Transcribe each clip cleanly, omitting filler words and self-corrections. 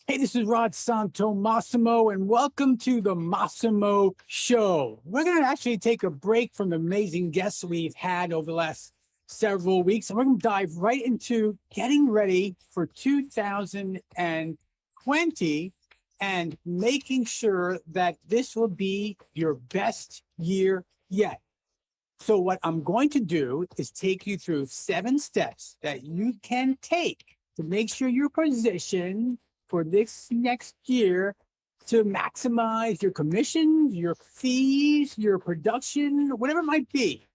Hey, this is Santomassimo, and welcome to the Massimo Show. We're going to actually take a break from the amazing guests we've had over the last several weeks, and we're going to dive right into getting ready for 2020 and making sure that this will be your best year yet. So what I'm going to do is take you through 7 steps that you can take to make sure you're positioned for this next year to maximize your commissions, your fees, your production, whatever it might be.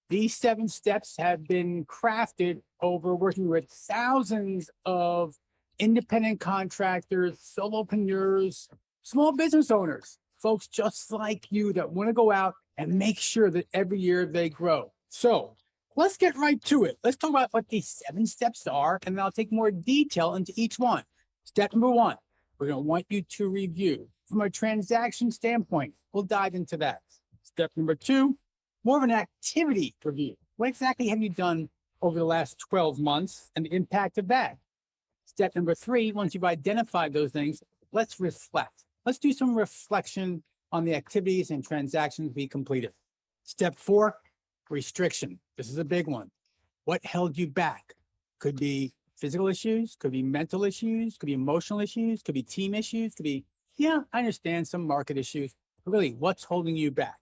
These 7 steps have been crafted over working with thousands of independent contractors, solopreneurs, small business owners, folks just like you that want to go out and make sure that every year they grow. So let's get right to it. Let's talk about what these 7 steps are, and then I'll take more detail into each one. Step number 1, we're going to want you to review. From a transaction standpoint, we'll dive into that. Step number 2, more of an activity review. What exactly have you done over the last 12 months and the impact of that? Step number 3, once you've identified those things, let's reflect. Let's do some reflection on the activities and transactions we completed. Step 4, restriction. This is a big one. What held you back? Could be physical issues, could be mental issues, could be emotional issues, could be team issues, could be, I understand some market issues, but really, what's holding you back?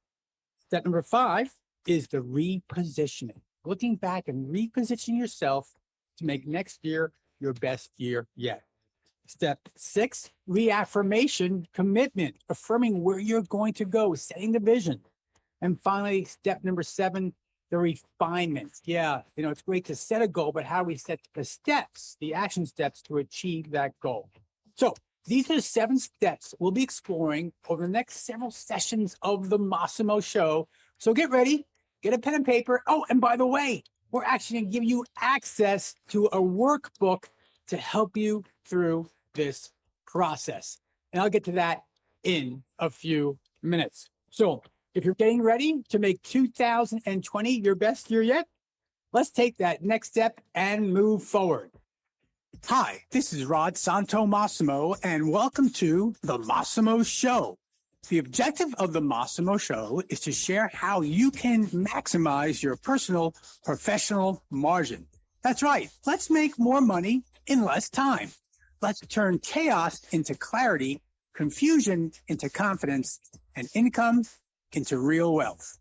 Step number 5 is the repositioning. Looking back and repositioning yourself to make next year your best year yet. Step 6, reaffirmation, commitment, affirming where you're going to go, setting the vision. And finally, step number 7, the refinement. It's great to set a goal, but how do we set the steps, the action steps to achieve that goal? So these are the 7 steps we'll be exploring over the next several sessions of the Massimo Show. So get ready, get a pen and paper. Oh, and by the way, we're actually going to give you access to a workbook to help you through this process. And I'll get to that in a few minutes. So if you're getting ready to make 2020 your best year yet, let's take that next step and move forward. Hi, this is Santomassimo, and welcome to the Massimo Show. The objective of the Massimo Show is to share how you can maximize your personal, professional margin. That's right. Let's make more money in less time. Let's turn chaos into clarity, confusion into confidence, and income into real wealth.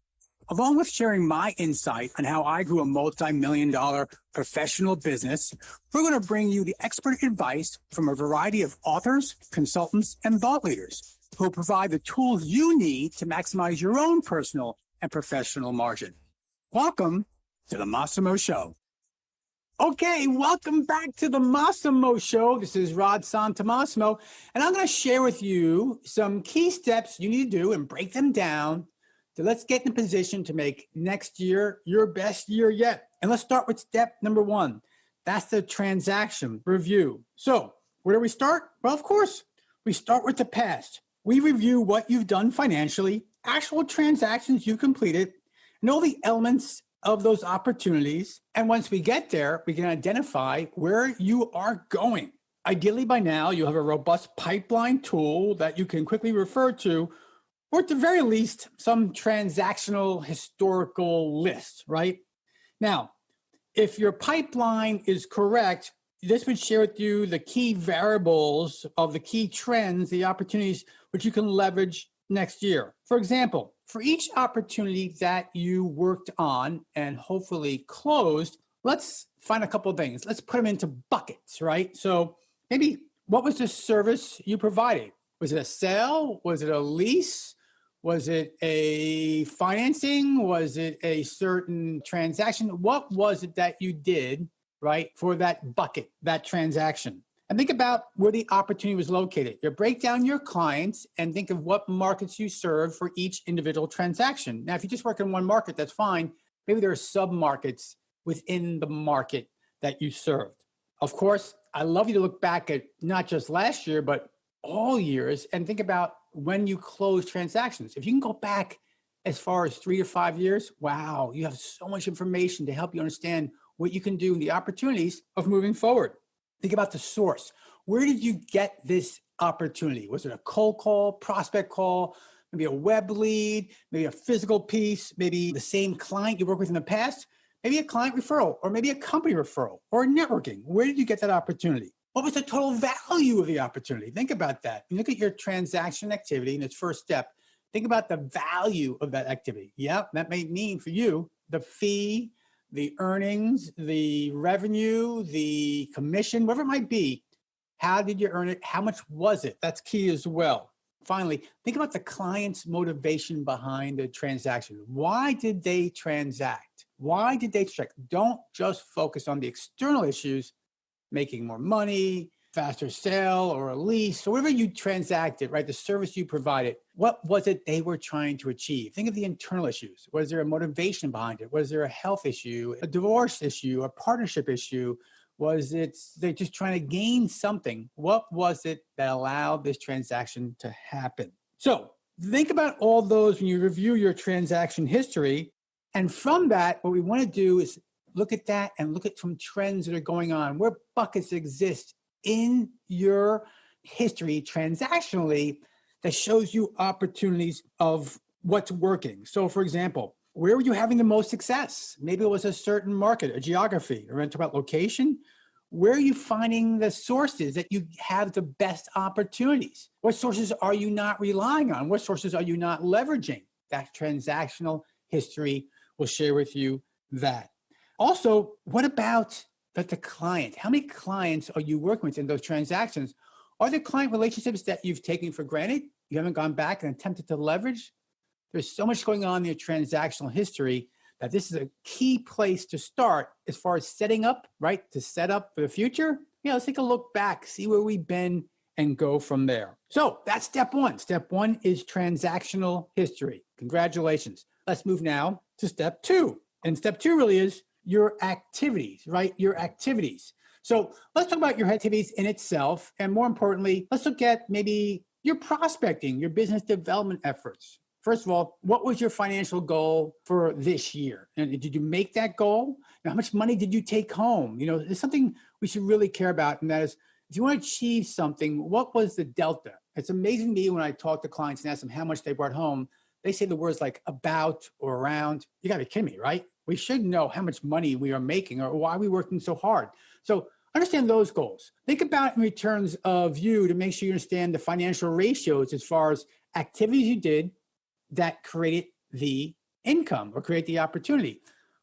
Along with sharing my insight on how I grew a multi-million-dollar professional business, we're going to bring you the expert advice from a variety of authors, consultants, and thought leaders who will provide the tools you need to maximize your own personal and professional margin. Welcome to the Massimo Show. Okay, welcome back to the Massimo Show. This is Santomassimo, and I'm going to share with you some key steps you need to do and break them down to let's get in a position to make next year your best year yet. And let's start with step number 1. That's the transaction review. So where do we start? Well, of course, we start with the past. We review what you've done financially, actual transactions you completed, and all the elements of those opportunities. And once we get there, we can identify where you are going. Ideally, by now, you have a robust pipeline tool that you can quickly refer to, or at the very least, some transactional historical list, right? Now, if your pipeline is correct, this would share with you the key variables of the key trends, the opportunities which you can leverage next year. For example, for each opportunity that you worked on and hopefully closed, let's find a couple of things. Let's put them into buckets, right? So maybe what was the service you provided? Was it a sale? Was it a lease? Was it a financing? Was it a certain transaction? What was it that you did, right, for that bucket, that transaction? And think about where the opportunity was located. You break down your clients and think of what markets you serve for each individual transaction. Now, if you just work in one market, that's fine. Maybe there are sub-markets within the market that you served. Of course, I love you to look back at not just last year, but all years and think about when you close transactions. If you can go back as far as 3 to 5 years, wow, you have so much information to help you understand what you can do and the opportunities of moving forward. Think about the source. Where did you get this opportunity? Was it a cold call, prospect call, maybe a web lead, maybe a physical piece, maybe the same client you worked with in the past, maybe a client referral, or maybe a company referral, or networking? Where did you get that opportunity? What was the total value of the opportunity? Think about that. You look at your transaction activity in its first step. Think about the value of that activity. Yeah, that may mean for you the fee, the earnings, the revenue, the commission, whatever it might be. How did you earn it? How much was it? That's key as well. Finally, think about the client's motivation behind the transaction. Why did they transact? Why did they transact? Don't just focus on the external issues, making more money, faster sale or a lease, or whatever you transacted, right? The service you provided. What was it they were trying to achieve? Think of the internal issues. Was there a motivation behind it? Was there a health issue, a divorce issue, a partnership issue? Was it they're just trying to gain something? What was it that allowed this transaction to happen? So think about all those when you review your transaction history. And from that, what we want to do is look at that and look at some trends that are going on, where buckets exist in your history transactionally that shows you opportunities of what's working. So for example, where were you having the most success? Maybe it was a certain market, a geography, or about location. Where are you finding the sources that you have the best opportunities? What sources are you not relying on? What sources are you not leveraging? That transactional history will share with you that. Also, what about the client? How many clients are you working with in those transactions? Are there client relationships that you've taken for granted? You haven't gone back and attempted to leverage? There's so much going on in your transactional history that this is a key place to start as far as setting up, right? To set up for the future. Yeah, let's take a look back, see where we've been, and go from there. So that's step one. Step one is transactional history. Congratulations. Let's move now to step two. And step two really is your activities, right? Your activities. So let's talk about your activities in itself. And more importantly, let's look at maybe your prospecting, your business development efforts. First of all, what was your financial goal for this year? And did you make that goal? And how much money did you take home? You know, there's something we should really care about. And that is, if you want to achieve something, what was the delta? It's amazing to me when I talk to clients and ask them how much they brought home. They say the words like about or around. You got to be kidding me, right? We should know how much money we are making or why we're working so hard. So understand those goals. Think about in terms of you to make sure you understand the financial ratios as far as activities you did that created the income or create the opportunity.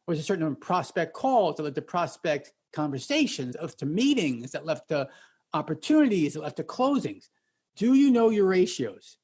Was a certain prospect calls that led to prospect conversations, to meetings that left to opportunities that left to closings. Do you know your ratios?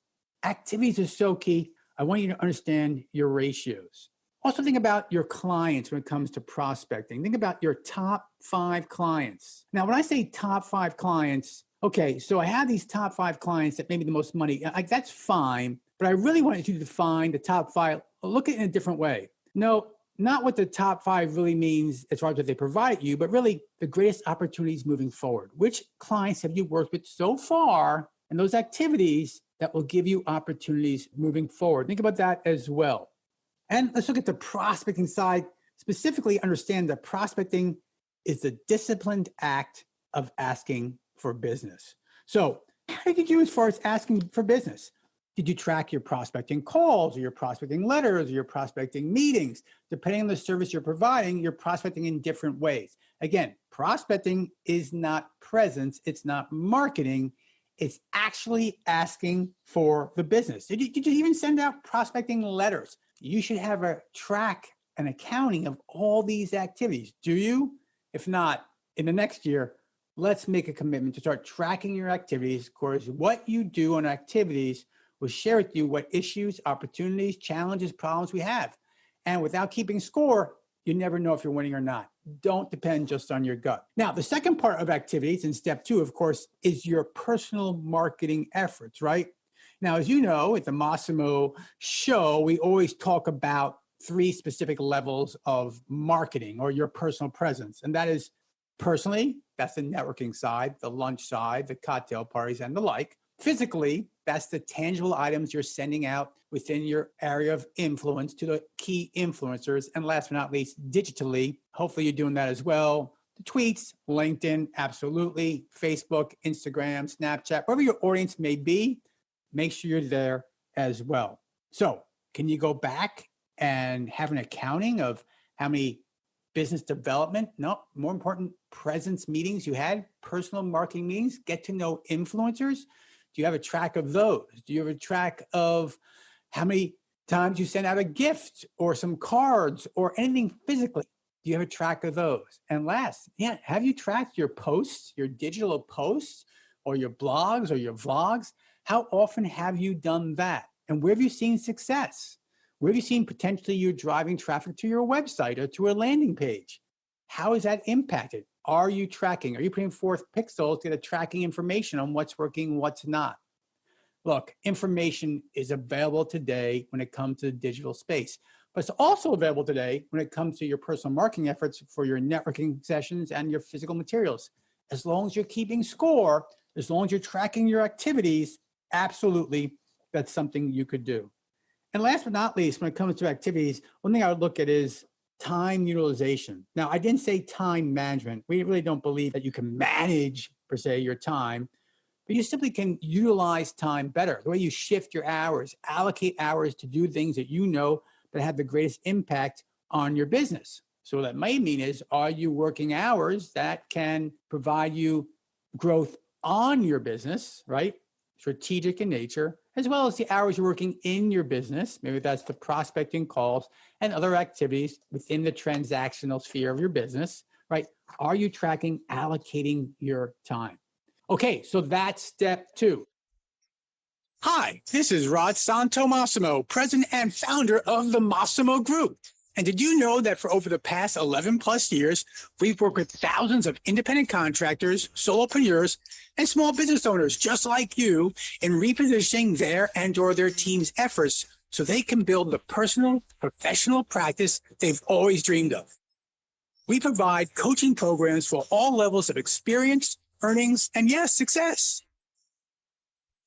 Activities are so key. I want you to understand your ratios. Also think about your clients when it comes to prospecting. Think about your top 5 clients. Now, when I say top 5 clients, okay, so I have these top 5 clients that made me the most money. That's fine, but I really want you to define the top 5. Look at it in a different way. No, not what the top 5 really means as far as what they provide you, but really the greatest opportunities moving forward. Which clients have you worked with so far and those activities that will give you opportunities moving forward? Think about that as well. And let's look at the prospecting side. Specifically, understand that prospecting is the disciplined act of asking for business. So how did you do as far as asking for business? Did you track your prospecting calls or your prospecting letters or your prospecting meetings? Depending on the service you're providing, you're prospecting in different ways. Again, prospecting is not presence. It's not marketing. It's actually asking for the business. Did you even send out prospecting letters? You should have a track, an accounting of all these activities. Do you? If not, in the next year, let's make a commitment to start tracking your activities. Of course, what you do on activities will share with you what issues, opportunities, challenges, problems we have. And without keeping score, you never know if you're winning or not. Don't depend just on your gut. Now, the second part of activities in step 2, of course, is your personal marketing efforts, right? Now, as you know, at the Massimo Show, we always talk about 3 specific levels of marketing or your personal presence. And that is personally, that's the networking side, the lunch side, the cocktail parties and the like. Physically, that's the tangible items you're sending out within your area of influence to the key influencers. And last but not least, digitally, hopefully you're doing that as well, The tweets, LinkedIn, absolutely. Facebook, Instagram, Snapchat, wherever your audience may be, make sure you're there as well. So can you go back and have an accounting of how many business development, no, more important, presence meetings you had, personal marketing meetings, get to know influencers? Do you have a track of those? Do you have a track of how many times you send out a gift or some cards or anything physically? Do you have a track of those? And last, have you tracked your posts, your digital posts or your blogs or your vlogs? How often have you done that? And where have you seen success? Where have you seen potentially you driving traffic to your website or to a landing page? How is that impacted? Are you tracking? Are you putting forth pixels to get tracking information on what's working, what's not? Look, information is available today when it comes to the digital space, but it's also available today when it comes to your personal marketing efforts for your networking sessions and your physical materials. As long as you're keeping score, as long as you're tracking your activities, absolutely, that's something you could do. And last but not least, when it comes to activities, one thing I would look at is time utilization. Now, I didn't say time management. We really don't believe that you can manage, per se, your time, but you simply can utilize time better. The way you shift your hours, allocate hours to do things that you know that have the greatest impact on your business. So what that may mean is, are you working hours that can provide you growth on your business, right? Strategic in nature, as well as the hours you're working in your business. Maybe that's the prospecting calls and other activities within the transactional sphere of your business, right? Are you tracking, allocating your time? Okay, so that's step 2. Hi, this is Rod Santomassimo, president and founder of the Massimo Group. And did you know that for over the past 11 plus years, we've worked with thousands of independent contractors, solopreneurs, and small business owners just like you in repositioning their and/or their team's efforts so they can build the personal, professional practice they've always dreamed of. We provide coaching programs for all levels of experience, earnings, and yes, success.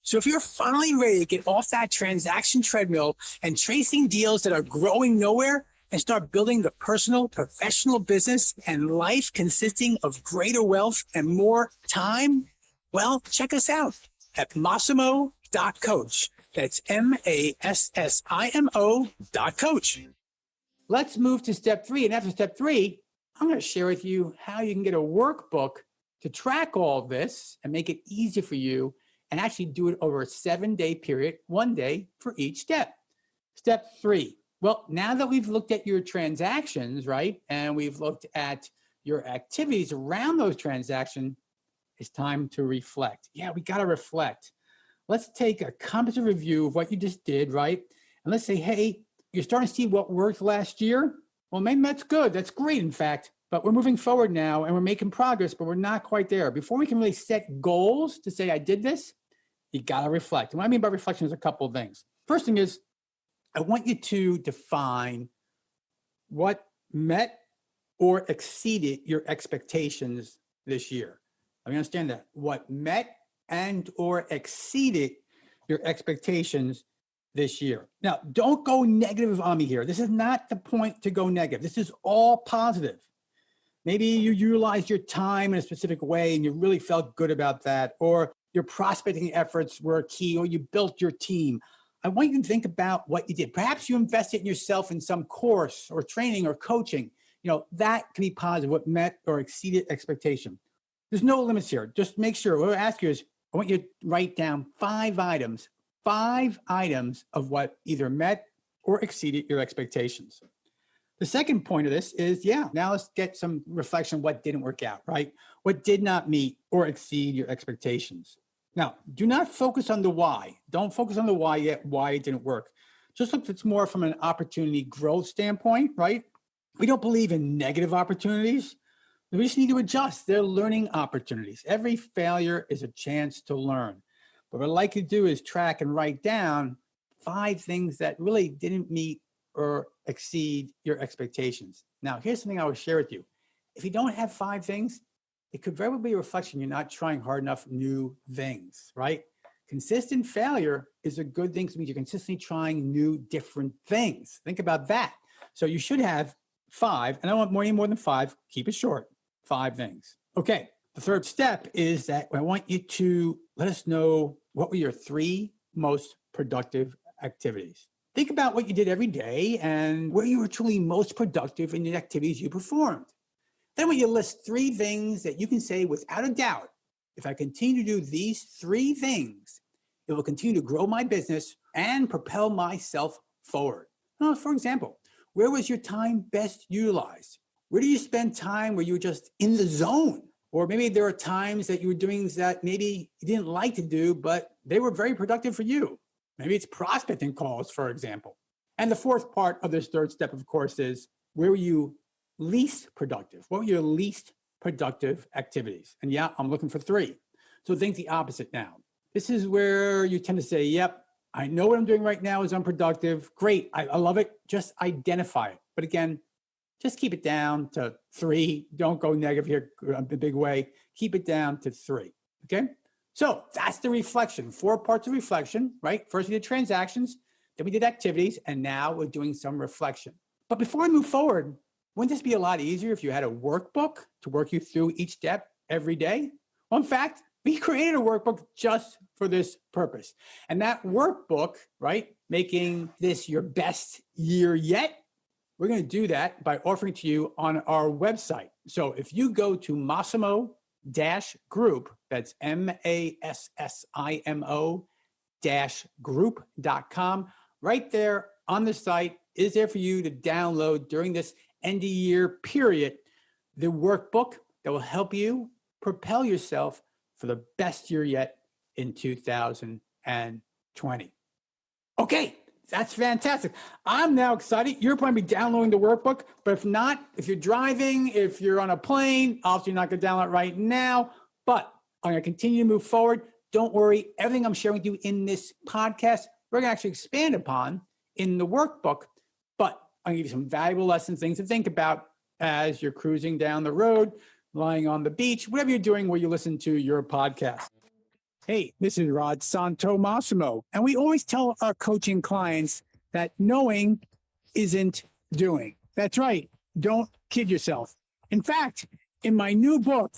So if you're finally ready to get off that transaction treadmill and chasing deals that are growing nowhere and start building the personal, professional business and life consisting of greater wealth and more time, well, check us out at Massimo.coach. That's Massimo.coach. Let's move to step 3. And after step 3, I'm going to share with you how you can get a workbook to track all of this and make it easy for you and actually do it over a 7-day period, 1 day for each step. Step 3. Well, now that we've looked at your transactions, right, and we've looked at your activities around those transactions, it's time to reflect. Yeah, we got to reflect. Let's take a comprehensive review of what you just did, right? And let's say, hey, you're starting to see what worked last year. Well, maybe that's good. That's great, in fact. But we're moving forward now and we're making progress, but we're not quite there. Before we can really set goals to say, I did this, you got to reflect. And what I mean by reflection is a couple of things. First thing is, I want you to define what met or exceeded your expectations this year. Let me understand that. What met and or exceeded your expectations this year. Now, don't go negative on me here. This is not the point to go negative. This is all positive. Maybe you utilized your time in a specific way and you really felt good about that, or your prospecting efforts were key, or you built your team. I want you to think about what you did. Perhaps you invested in yourself in some course or training or coaching. That can be positive, what met or exceeded expectation. There's no limits here. Just make sure. What I ask you is, I want you to write down 5 items of what either met or exceeded your expectations. The second point of this is, now let's get some reflection on what didn't work out, right? What did not meet or exceed your expectations. Now, do not focus on the why. Don't focus on the why yet, why it didn't work. Just look at it more from an opportunity growth standpoint, right? We don't believe in negative opportunities. We just need to adjust. They're learning opportunities. Every failure is a chance to learn. But what I'd like you to do is track and write down 5 things that really didn't meet or exceed your expectations. Now, here's something I will share with you. If you don't have 5 things, it could very well be a reflection you're not trying hard enough new things, right? Consistent failure is a good thing. It means you're consistently trying new, different things. Think about that. So you should have 5, and I don't want more than 5. Keep it short. 5 things. Okay. The third step is that I want you to let us know what were your 3 most productive activities. Think about what you did every day and where you were truly most productive in the activities you performed. Then when you list 3 things that you can say without a doubt, if I continue to do these 3 things, it will continue to grow my business and propel myself forward. Now, for example, where was your time best utilized? Where do you spend time where you were just in the zone? Or maybe there are times that you were doing things that maybe you didn't like to do, but they were very productive for you. Maybe it's prospecting calls, for example. And the fourth part of this third step, of course, is where were you least productive? What were your least productive activities? And yeah, I'm looking for 3. So think the opposite now. This is where you tend to say, yep, I know what I'm doing right now is unproductive. Great, I love it. Just identify it. But again, just keep it down to 3. Don't go negative here in a big way. Keep it down to 3, okay? So that's the reflection, 4 parts of reflection, right? First we did transactions, then we did activities, and now we're doing some reflection. But before I move forward, wouldn't this be a lot easier if you had a workbook to work you through each step every day? Well, in fact, we created a workbook just for this purpose. And that workbook, right, making this your best year yet, we're going to do that by offering to you on our website. So if you go to Massimo Group, that's MASSIMO group.com, right there on the site is there for you to download during this end of year period, the workbook that will help you propel yourself for the best year yet in 2020. Okay. That's fantastic. I'm now excited. You're probably downloading the workbook, but if not, if you're driving, if you're on a plane, obviously you're not going to download it right now, but I'm going to continue to move forward. Don't worry. Everything I'm sharing with you in this podcast, we're going to actually expand upon in the workbook, but I'm going to give you some valuable lessons, things to think about as you're cruising down the road, lying on the beach, whatever you're doing where you listen to your podcast. Hey, this is Rod Santomassimo, and we always tell our coaching clients that knowing isn't doing. That's right. Don't kid yourself. In fact, in my new book,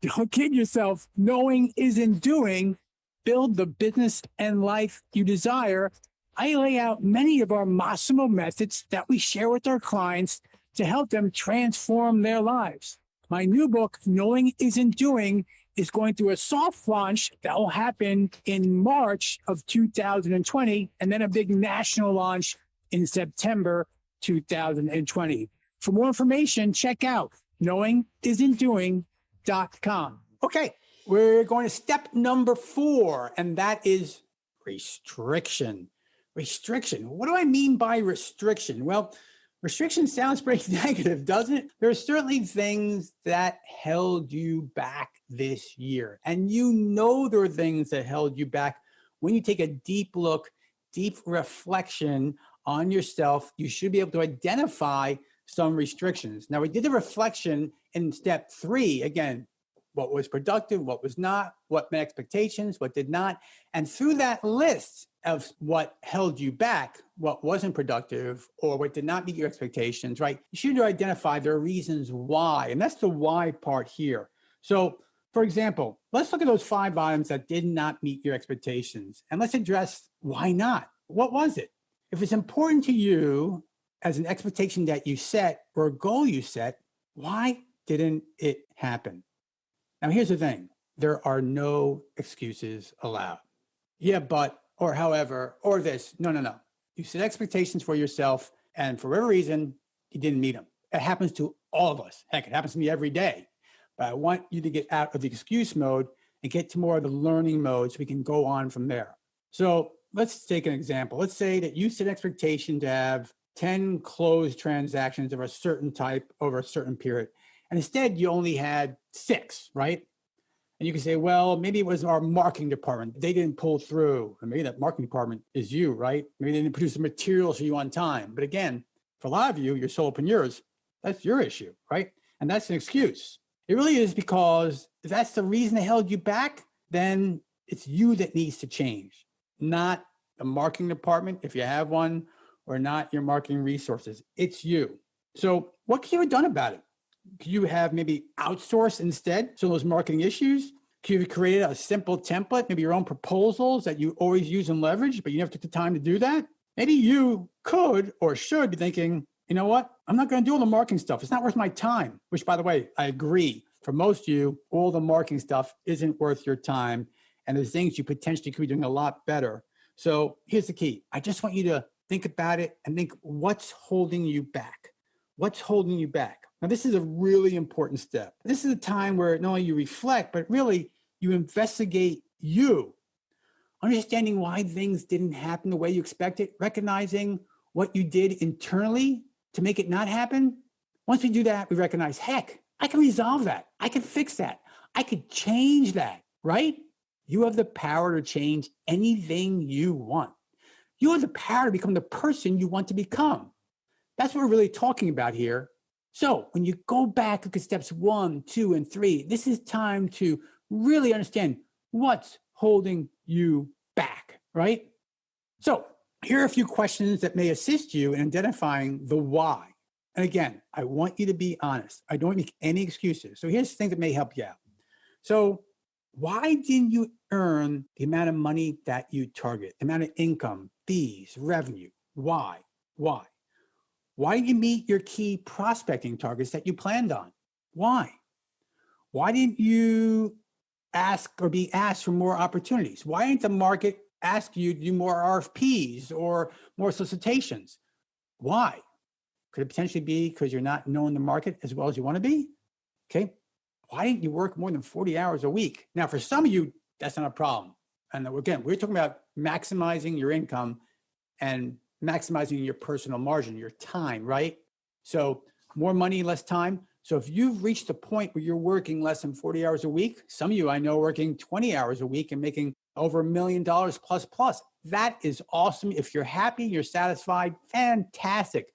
Don't Kid Yourself, Knowing Isn't Doing, Build the Business and Life You Desire, I lay out many of our Massimo methods that we share with our clients to help them transform their lives. My new book, Knowing Isn't Doing, is going through a soft launch that will happen in March of 2020, and then a big national launch in September 2020. For more information, check out knowingisn'tdoing.com. Okay, we're going to step number 4, and that is restriction. Restriction. What do I mean by restriction? Well, restriction sounds pretty negative, doesn't it? There are certainly things that held you back this year. And you know there are things that held you back. When you take a deep look, deep reflection on yourself, you should be able to identify some restrictions. Now, we did the reflection in step 3. Again, what was productive, what was not, what met expectations, what did not. And through that list of what held you back, what wasn't productive, or what did not meet your expectations, right? You should identify there are reasons why. And that's the why part here. So, for example, let's look at those 5 items that did not meet your expectations. And let's address why not. What was it? If it's important to you as an expectation that you set or a goal you set, why didn't it happen? Now, here's the thing. There are no excuses allowed. Yeah, but, or however, or this. No. You set expectations for yourself, and for whatever reason, you didn't meet them. It happens to all of us. Heck, it happens to me every day. But I want you to get out of the excuse mode and get to more of the learning mode so we can go on from there. So let's take an example. Let's say that you set an expectation to have 10 closed transactions of a certain type over a certain period. And instead, you only had 6, right? And you can say, well, maybe it was our marketing department. They didn't pull through. And maybe that marketing department is you, right? Maybe they didn't produce the materials for you on time. But again, for a lot of you, you're solopreneurs. That's your issue, right? And that's an excuse. It really is, because if that's the reason they held you back, then it's you that needs to change, not the marketing department, if you have one, or not your marketing resources. It's you. So what can you have done about it? Could you have maybe outsourced instead some of those marketing issues? Could you create a simple template, maybe your own proposals that you always use and leverage, but you never took the time to do that? Maybe you could or should be thinking, you know what? I'm not going to do all the marketing stuff. It's not worth my time, which, by the way, I agree. For most of you, all the marketing stuff isn't worth your time. And there's things you potentially could be doing a lot better. So here's the key. I just want you to think about it and think, what's holding you back? What's holding you back? Now, this is a really important step. This is a time where not only you reflect, but really you investigate you. Understanding why things didn't happen the way you expected, recognizing what you did internally to make it not happen. Once we do that, we recognize, heck, I can resolve that. I can fix that. I could change that, right? You have the power to change anything you want. You have the power to become the person you want to become. That's what we're really talking about here. So when you go back, look at steps 1, 2, and 3, this is time to really understand what's holding you back, right? So here are a few questions that may assist you in identifying the why. And again, I want you to be honest. I don't make any excuses. So here's things that may help you out. So why didn't you earn the amount of money that you target, the amount of income, fees, revenue? Why? Why didn't you meet your key prospecting targets that you planned on? Why? Why didn't you ask or be asked for more opportunities? Why didn't the market ask you to do more RFPs or more solicitations? Why? Could it potentially be because you're not knowing the market as well as you want to be? Okay. Why didn't you work more than 40 hours a week? Now, for some of you, that's not a problem. And again, we're talking about maximizing your income and maximizing your personal margin, your time, right? So more money, less time. So if you've reached the point where you're working less than 40 hours a week, some of you I know working 20 hours a week and making over $1 million plus. That is awesome. If you're happy, you're satisfied, fantastic.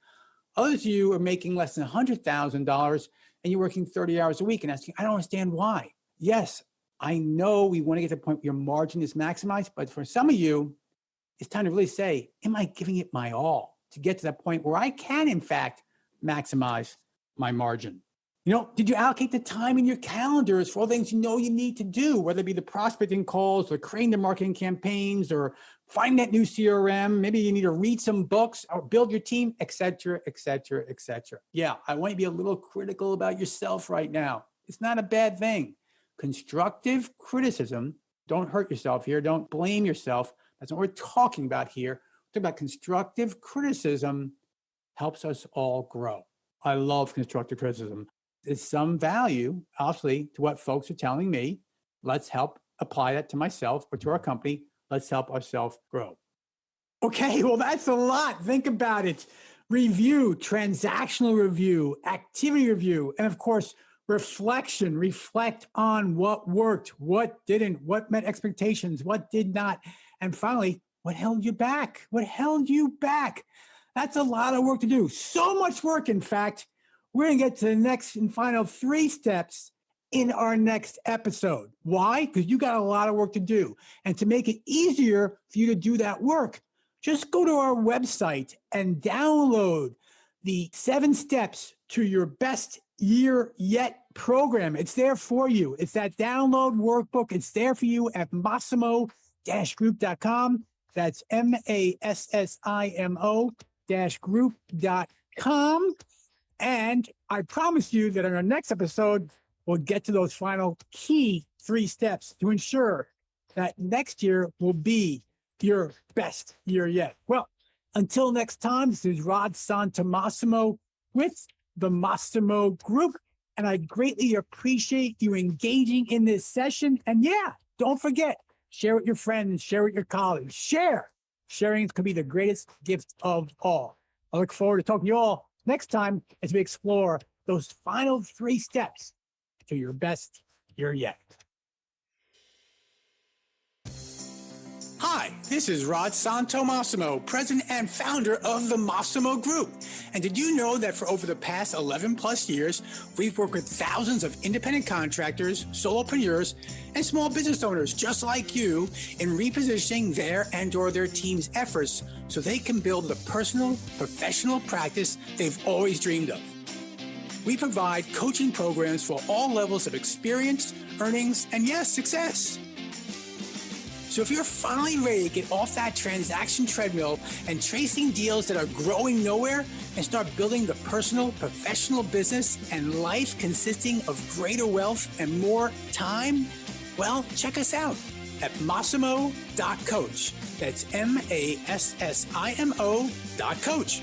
Others of you are making less than $100,000 and you're working 30 hours a week and asking, I don't understand why. Yes, I know we want to get to the point where your margin is maximized, but for some of you, it's time to really say, am I giving it my all to get to that point where I can, in fact, maximize my margin? You know, did you allocate the time in your calendars for all things you know you need to do, whether it be the prospecting calls or creating the marketing campaigns or find that new CRM? Maybe you need to read some books or build your team, et cetera, et cetera, et cetera. Yeah, I want you to be a little critical about yourself right now. It's not a bad thing. Constructive criticism, don't hurt yourself here. Don't blame yourself. That's what we're talking about here. We're talking about constructive criticism helps us all grow. I love constructive criticism. There's some value, obviously, to what folks are telling me. Let's help apply that to myself or to our company. Let's help ourselves grow. Okay, well, that's a lot. Think about it. Review, transactional review, activity review, and of course, reflection. Reflect on what worked, what didn't, what met expectations, what did not. And finally, what held you back? What held you back? That's a lot of work to do. So much work, in fact. We're going to get to the next and final 3 steps in our next episode. Why? Because you got a lot of work to do. And to make it easier for you to do that work, just go to our website and download the 7 steps to your best year yet program. It's there for you. It's that download workbook. It's there for you at massimo-group.com. That's massimo-group.com. And I promise you that in our next episode, we'll get to those final key 3 steps to ensure that next year will be your best year yet. Well, until next time, this is Rod Santomassimo with the Massimo Group. And I greatly appreciate you engaging in this session. And yeah, don't forget, share with your friends, share with your colleagues. Sharing could be the greatest gift of all. I look forward to talking to you all next time as we explore those final 3 steps to your best year yet. Hi, this is Rod Santomassimo, president and founder of the Massimo Group. And did you know that for over the past 11 plus years, we've worked with thousands of independent contractors, solopreneurs, and small business owners just like you in repositioning their and/or their team's efforts so they can build the personal, professional practice they've always dreamed of. we provide coaching programs for all levels of experience, earnings, and yes, success. So if you're finally ready to get off that transaction treadmill and chasing deals that are growing nowhere and start building the personal, professional business and life consisting of greater wealth and more time, well, check us out at Massimo.coach. That's Massimo.coach.